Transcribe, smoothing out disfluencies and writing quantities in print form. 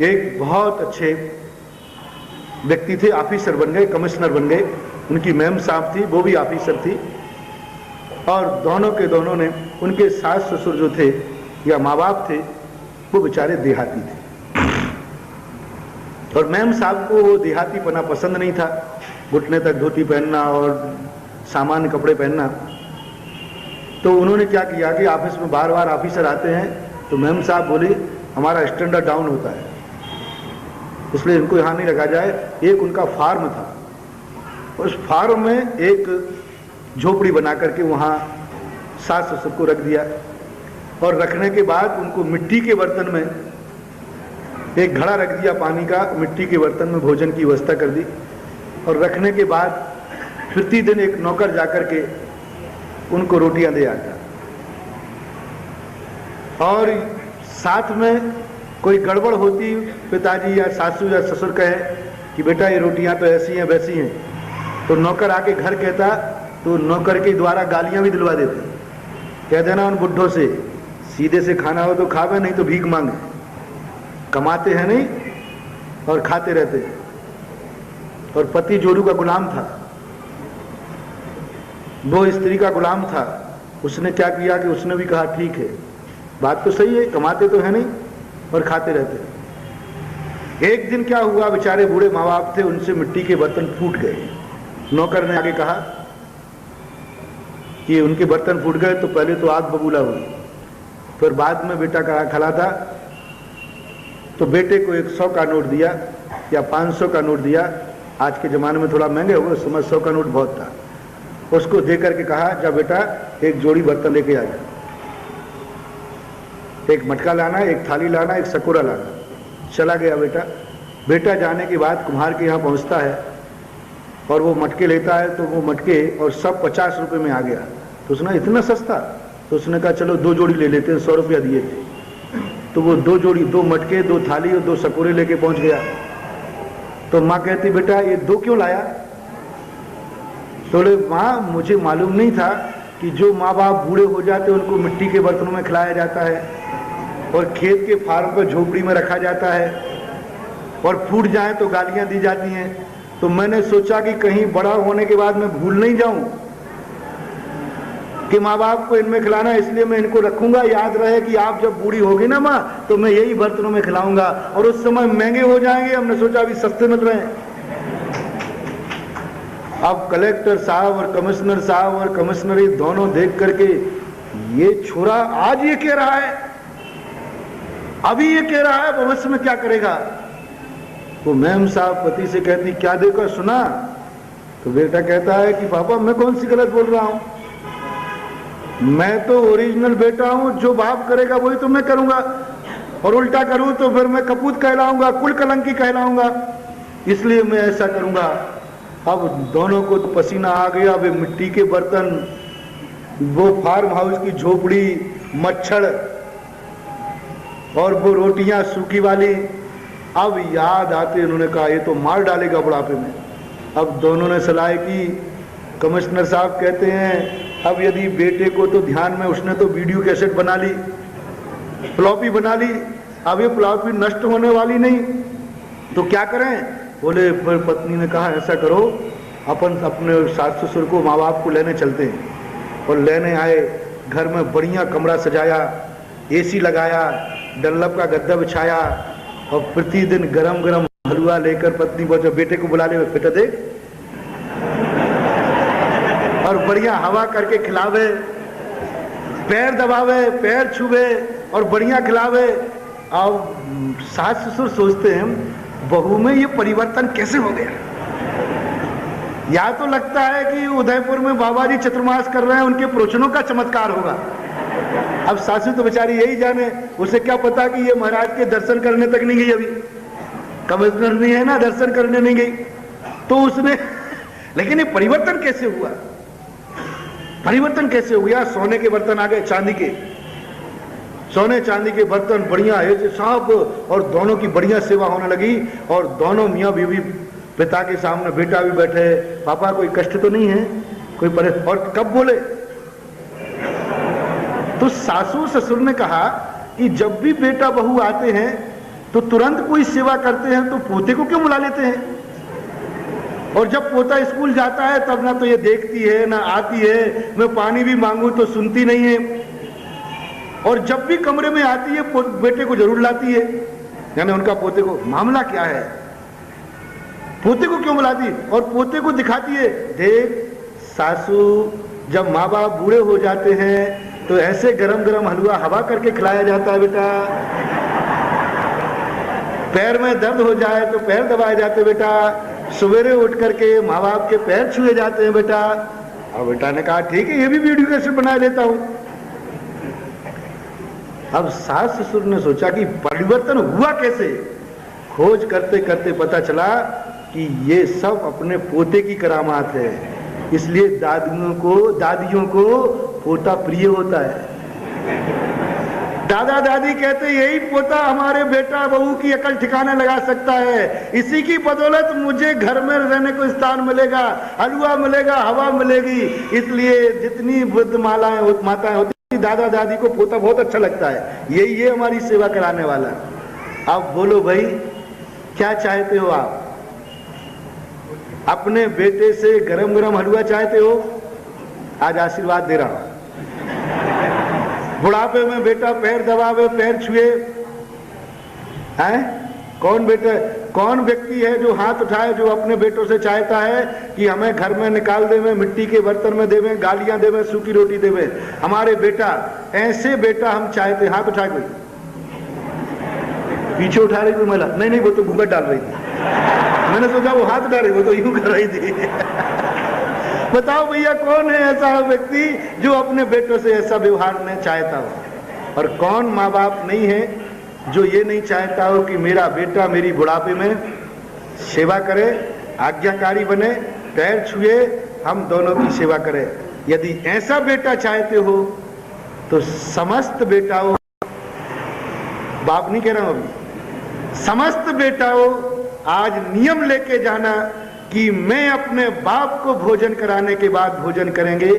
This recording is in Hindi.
एक बहुत अच्छे व्यक्ति थे, ऑफिसर बन गए, कमिश्नर बन गए। उनकी मैम साहब थी, वो भी ऑफिसर थी। और दोनों के दोनों ने, उनके सास ससुर जो थे या माँ बाप थे, वो बेचारे देहाती थे। और मैम साहब को वो देहाती पना पसंद नहीं था, घुटने तक धोती पहनना और सामान्य कपड़े पहनना। तो उन्होंने क्या किया कि ऑफिस में बार बार ऑफिसर आते हैं, तो मैम साहब बोली हमारा स्टैंडर्ड डाउन होता है, इसलिए इनको यहाँ नहीं रखा जाए। एक उनका फार्म था, उस फार्म में एक झोपड़ी बना करके वहाँ सास ससुर को रख दिया। और रखने के बाद उनको मिट्टी के बर्तन में एक घड़ा रख दिया पानी का, मिट्टी के बर्तन में भोजन की व्यवस्था कर दी। और रखने के बाद प्रतिदिन एक नौकर जाकर के उनको रोटियां दे आता। और साथ में कोई गड़बड़ होती, पिताजी या सासू या ससुर कहे कि बेटा ये रोटियां तो ऐसी हैं वैसी हैं, तो नौकर आके घर कहता, तो नौकर के द्वारा गालियां भी दिलवा देते। कह देना उन बुढ़ों से सीधे से खाना हो तो खावे, नहीं तो भीख मांगे। कमाते हैं नहीं और खाते रहते। और पति जोरू का गुलाम था, वो स्त्री का गुलाम था। उसने क्या किया कि उसने भी कहा ठीक है, बात तो सही है, कमाते तो है नहीं और खाते रहते। एक दिन क्या हुआ, बेचारे बूढ़े माँ बाप थे, उनसे मिट्टी के बर्तन फूट गए। नौकर ने आगे कहा कि उनके बर्तन फूट गए, तो पहले तो आग बबूला हुई, फिर बाद में बेटा का खला था, तो बेटे को 100 का नोट दिया या 500 का नोट दिया। आज के ज़माने में थोड़ा महंगे हो गए, उस समय 100 का नोट बहुत था। उसको दे करके कहा जा बेटा एक जोड़ी बर्तन लेके आ जा, एक मटका लाना, एक थाली लाना, एक सकोरा लाना। चला गया बेटा। बेटा जाने के बाद कुम्हार के यहाँ पहुँचता है और वो मटके लेता है, तो वो मटके और सब 50 रुपये में आ गया। तो उसने इतना सस्ता, तो उसने कहा चलो 2 जोड़ी ले लेते हैं, 100 रुपया दिए थे। तो वो 2 जोड़ी, 2 मटके, 2 थाली और 2 सकोरे लेके पहुंच गया। तो माँ कहती बेटा ये 2 क्यों लाया? तो बोले माँ मुझे मालूम नहीं था कि जो माँ बाप बूढ़े हो जाते हैं उनको मिट्टी के बर्तनों में खिलाया जाता है और खेत के फार्म पर झोपड़ी में रखा जाता है, और फूट जाए तो गालियां दी जाती हैं। तो मैंने सोचा कि कहीं बड़ा होने के बाद मैं भूल नहीं जाऊं कि माँ बाप को इनमें खिलाना, इसलिए मैं इनको रखूंगा, याद रहे कि आप जब बूढ़ी होगी ना माँ, तो मैं यही बर्तनों में खिलाऊंगा। और उस समय महंगे हो जाएंगे, हमने सोचा अभी सस्ते मत रहे। अब कलेक्टर साहब और कमिश्नर साहब और कमिश्नरी दोनों देख करके, ये छोरा आज ये कह रहा है, अभी ये कह रहा है, भविष्य में क्या करेगा? वो मैम साहब पति से कहती क्या देखो सुना? तो बेटा कहता है कि पापा मैं कौन सी गलत बोल रहा हूं, मैं तो ओरिजिनल बेटा हूं, जो बाप करेगा वही तो मैं करूंगा, और उल्टा करूं तो फिर मैं कपूत कहलाऊंगा, कुल कलंकी कहलाऊंगा, इसलिए मैं ऐसा करूंगा। अब दोनों को तो पसीना आ गया। वे मिट्टी के बर्तन, वो फार्म हाउस की झोपड़ी, मच्छर और वो रोटियां सूखी वाली, अब याद आते उन्होंने कहा ये तो मार डालेगा बुढ़ापे में। अब दोनों ने सलाह की। कमिश्नर साहब कहते हैं अब यदि बेटे को तो ध्यान में, उसने तो वीडियो कैसेट बना ली, फ्लॉपी बना ली, अब ये फ्लॉपी नष्ट होने वाली नहीं, तो क्या करें? बोले फिर पत्नी ने कहा ऐसा करो, अपन अपने सास ससुर को, माँ बाप को लेने चलते हैं। और लेने आए, घर में बढ़िया कमरा सजाया, एसी लगाया, डल्लब का गद्दा बिछाया, और प्रतिदिन गरम गरम हलवा लेकर पत्नी बोले बेटे को बुला ले, बेटा दे, और बढ़िया हवा करके खिलावे, पैर दबावे, पैर छुवे और बढ़िया खिलावे। अब सास ससुर सोचते हैं बहू में ये परिवर्तन कैसे हो गया? या तो लगता है कि उदयपुर में बाबा जी चतुर्मास कर रहे हैं, उनके प्रोचनों का चमत्कार होगा। अब सासू तो बेचारी यही जाने, उसे क्या पता कि ये महाराज के दर्शन करने तक नहीं गई, अभी कमिश्नर नहीं है ना, दर्शन करने नहीं गई। तो उसने, लेकिन ये परिवर्तन कैसे हुआ? परिवर्तन कैसे हो गया? सोने के बर्तन आ गए, चांदी के, सोने चांदी के बर्तन बढ़िया है साहब, और दोनों की बढ़िया सेवा होने लगी। और दोनों मियाँ बीवी, पिता के सामने बेटा भी बैठे, पापा कोई कष्ट तो नहीं है, कोई परेशान? और कब बोले तो सासू ससुर ने कहा कि जब भी बेटा बहू आते हैं तो तुरंत कोई सेवा करते हैं तो पोते को क्यों बुला लेते हैं? और जब पोता स्कूल जाता है तब ना तो ये देखती है ना आती है, मैं पानी भी मांगू तो सुनती नहीं है, और जब भी कमरे में आती है बेटे को जरूर लाती है। यानी उनका पोते को मामला क्या है, पोते को क्यों बुलाती? और पोते को दिखाती है, देख सासू जब माँ बाप बूढ़े हो जाते हैं तो ऐसे गरम गरम हलवा हवा करके खिलाया जाता है बेटा, पैर में दर्द हो जाए तो पैर दबाए जाते बेटा, सवेरे उठ करके माँ बाप के पैर छुए जाते हैं बेटा। और बेटा ने कहा ठीक है, ये भी वीडियो कैसेट बना लेता हूं। अब सास ससुर ने सोचा कि परिवर्तन हुआ कैसे। खोज करते करते पता चला कि ये सब अपने पोते की करामात है, इसलिए दादियों को पोता प्रिय होता है। दादा दादी कहते यही पोता हमारे बेटा बहू की अकल ठिकाने लगा सकता है, इसी की बदौलत मुझे घर में रहने को स्थान मिलेगा, हलवा मिलेगा, हवा मिलेगी। इसलिए जितनी वृद्ध माताएं होती, दादा दादी को पोता बहुत अच्छा लगता है, यही है हमारी सेवा कराने वाला। अब बोलो भाई क्या चाहते हो आप? अपने बेटे से गरम गरम हलवा चाहते हो? आज आशीर्वाद दे रहा हूं। बुढ़ापे में बेटा पैर दबावे, पैर छुए, हैं? कौन व्यक्ति है जो हाथ उठाए, जो अपने बेटों से चाहता है कि हमें घर में निकाल देवे, मिट्टी के बर्तन में देवे, गालियां देवे, सूखी रोटी देवे, हमारे बेटा ऐसे बेटा हम चाहते। हाथ उठाए कोई? पीछे उठा रही कोई महिला? नहीं, वो तो घूंघट डाल रही थी, मैंने सोचा वो हाथ उठा रही, वो तो यूं कर रही थी। बताओ भैया कौन है ऐसा व्यक्ति जो अपने बेटों से ऐसा व्यवहार नहीं चाहता हो? और कौन माँ बाप नहीं है जो ये नहीं चाहता हो कि मेरा बेटा मेरी बुढ़ापे में सेवा करे, आज्ञाकारी बने, पैर छुए, हम दोनों की सेवा करें। यदि ऐसा बेटा चाहते हो तो समस्त बेटाओं, बाप नहीं कह रहा हूं अभी, समस्त बेटाओं आज नियम लेके जाना कि मैं अपने बाप को भोजन कराने के बाद भोजन करेंगे,